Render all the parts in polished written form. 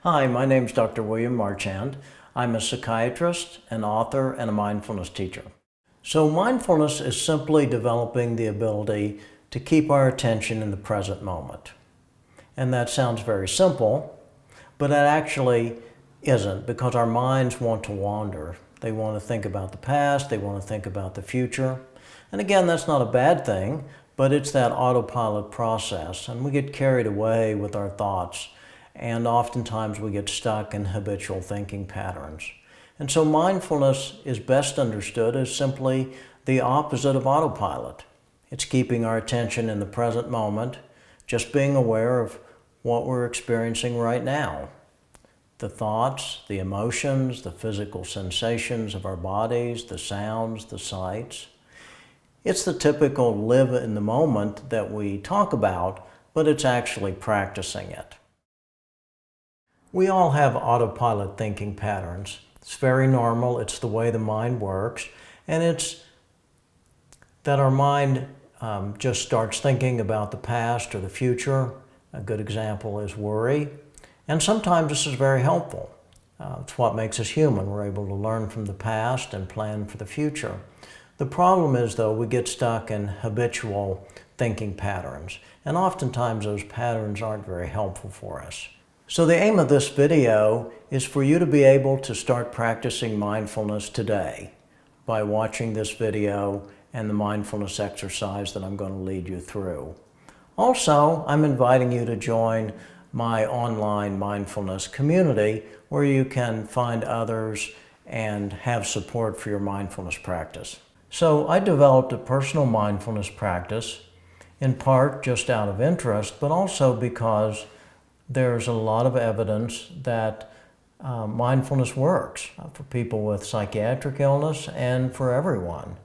Hi, my name's Dr. William Marchand. I'm a psychiatrist, an author, and a mindfulness teacher. So mindfulness is simply developing the ability to keep our attention in the present moment. And that sounds very simple, but it actually isn't, because our minds want to wander. They want to think about the past, they want to think about the future. And again, that's not a bad thing, but it's that autopilot process, and we get carried away with our thoughts. And oftentimes we get stuck in habitual thinking patterns. And so mindfulness is best understood as simply the opposite of autopilot. It's keeping our attention in the present moment, just being aware of what we're experiencing right now. The thoughts, the emotions, the physical sensations of our bodies, the sounds, the sights. It's the typical live in the moment that we talk about, but it's actually practicing it. We all have autopilot thinking patterns. It's very normal. It's the way the mind works. And it's that our mind just starts thinking about the past or the future. A good example is worry. And sometimes this is very helpful. It's what makes us human. We're able to learn from the past and plan for the future. The problem is, though, we get stuck in habitual thinking patterns. And oftentimes those patterns aren't very helpful for us. So the aim of this video is for you to be able to start practicing mindfulness today by watching this video and the mindfulness exercise that I'm going to lead you through. Also, I'm inviting you to join my online mindfulness community where you can find others and have support for your mindfulness practice. So I developed a personal mindfulness practice in part just out of interest, but also because there's a lot of evidence that mindfulness works for people with psychiatric illness and for everyone.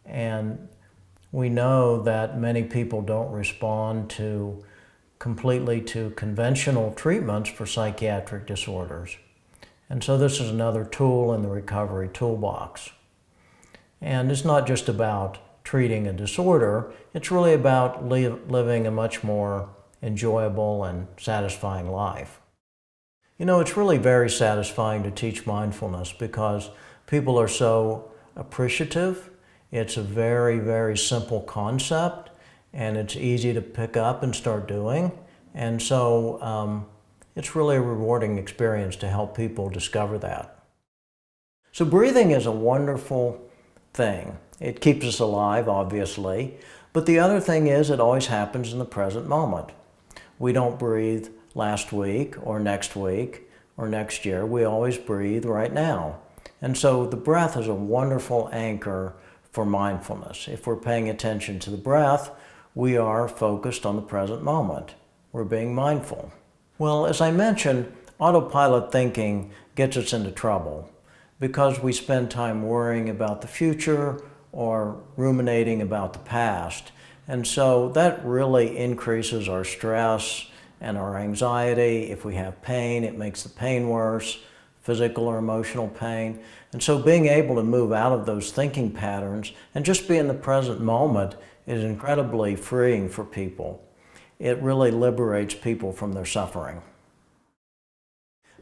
And we know that many people don't respond completely to conventional treatments for psychiatric disorders. And so this is another tool in the recovery toolbox. And it's not just about treating a disorder, it's really about living a much more enjoyable and satisfying life. You know, it's really very satisfying to teach mindfulness because people are so appreciative. It's a very, very simple concept and it's easy to pick up and start doing. And so it's really a rewarding experience to help people discover that. So breathing is a wonderful thing. It keeps us alive, obviously, but the other thing is it always happens in the present moment. We don't breathe last week or next year. We always breathe right now. And so the breath is a wonderful anchor for mindfulness. If we're paying attention to the breath, we are focused on the present moment. We're being mindful. Well, as I mentioned, autopilot thinking gets us into trouble because we spend time worrying about the future or ruminating about the past. And so that really increases our stress and our anxiety. If we have pain, it makes the pain worse, physical or emotional pain. And so being able to move out of those thinking patterns and just be in the present moment is incredibly freeing for people. It really liberates people from their suffering.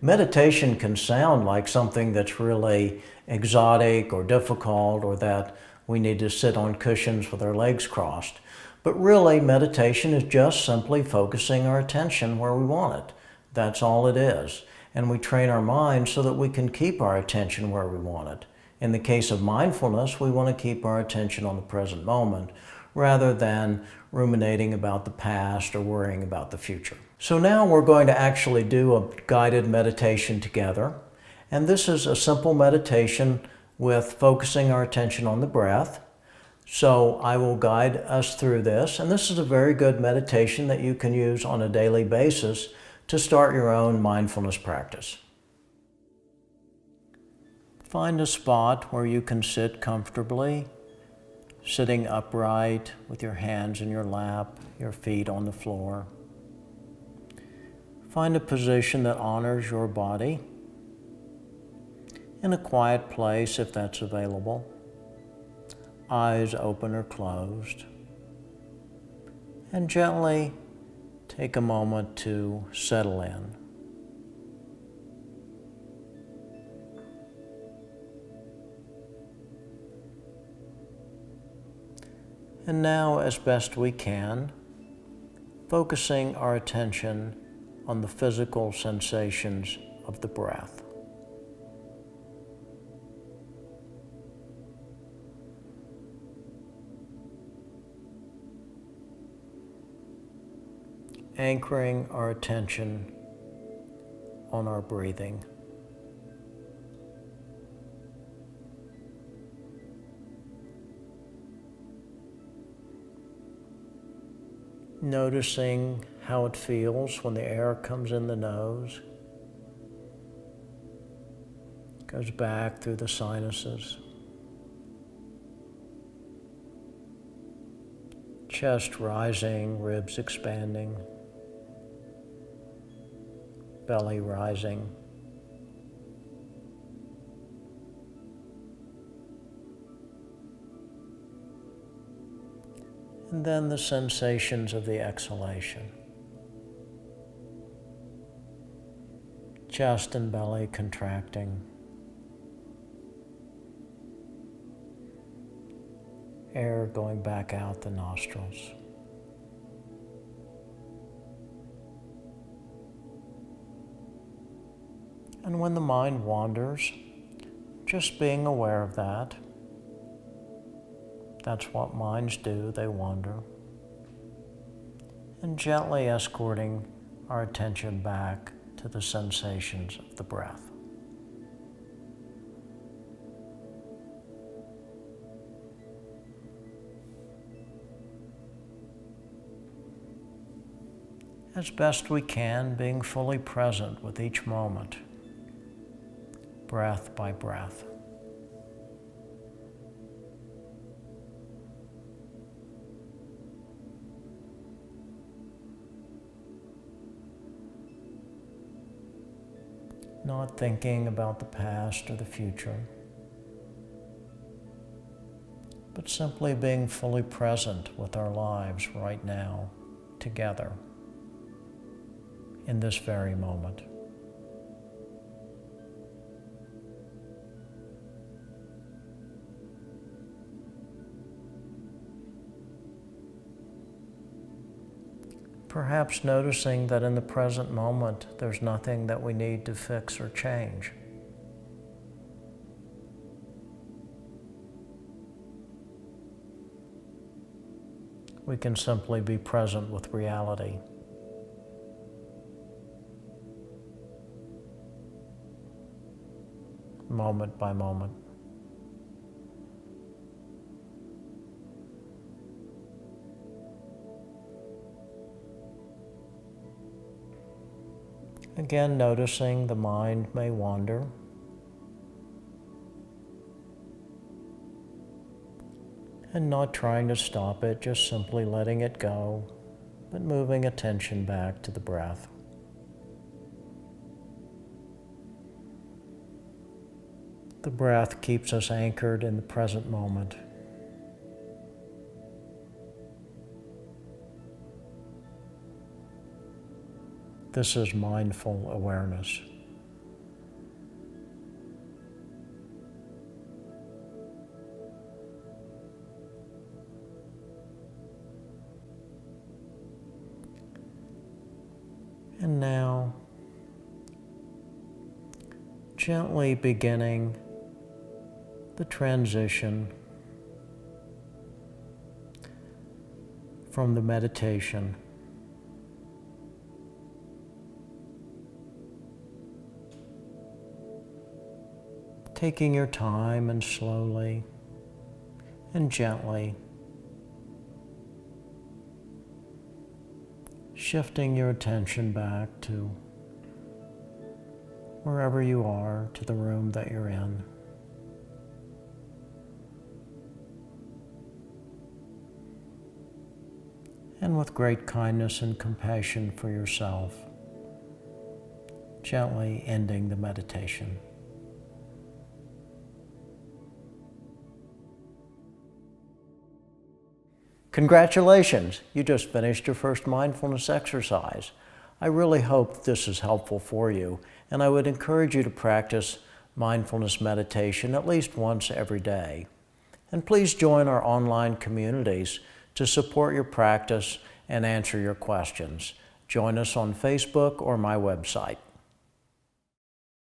Meditation can sound like something that's really exotic or difficult, or that we need to sit on cushions with our legs crossed. But really, meditation is just simply focusing our attention where we want it. That's all it is. And we train our mind so that we can keep our attention where we want it. In the case of mindfulness, we want to keep our attention on the present moment rather than ruminating about the past or worrying about the future. So now we're going to actually do a guided meditation together. And this is a simple meditation with focusing our attention on the breath. So I will guide us through this, and this is a very good meditation that you can use on a daily basis to start your own mindfulness practice. Find a spot where you can sit comfortably, sitting upright with your hands in your lap, your feet on the floor. Find a position that honors your body, in a quiet place if that's available. Eyes open or closed. And gently take a moment to settle in. And now, as best we can, focusing our attention on the physical sensations of the breath. Anchoring our attention on our breathing. Noticing how it feels when the air comes in the nose, goes back through the sinuses, chest rising, ribs expanding, belly rising. And then the sensations of the exhalation. Chest and belly contracting. Air going back out the nostrils. And when the mind wanders, just being aware of that. That's what minds do, they wander. And gently escorting our attention back to the sensations of the breath. As best we can, being fully present with each moment, breath by breath. Not thinking about the past or the future, but simply being fully present with our lives right now, together, in this very moment. Perhaps noticing that in the present moment, there's nothing that we need to fix or change. We can simply be present with reality. Moment by moment. Again, noticing the mind may wander. And not trying to stop it, just simply letting it go, but moving attention back to the breath. The breath keeps us anchored in the present moment. This is mindful awareness. And now, gently beginning the transition from the meditation taking your time and slowly and gently shifting your attention back to wherever you are, to the room that you're in. And with great kindness and compassion for yourself, gently ending the meditation. Congratulations, you just finished your first mindfulness exercise. I really hope this is helpful for you, and I would encourage you to practice mindfulness meditation at least once every day. And please join our online communities to support your practice and answer your questions. Join us on Facebook or my website.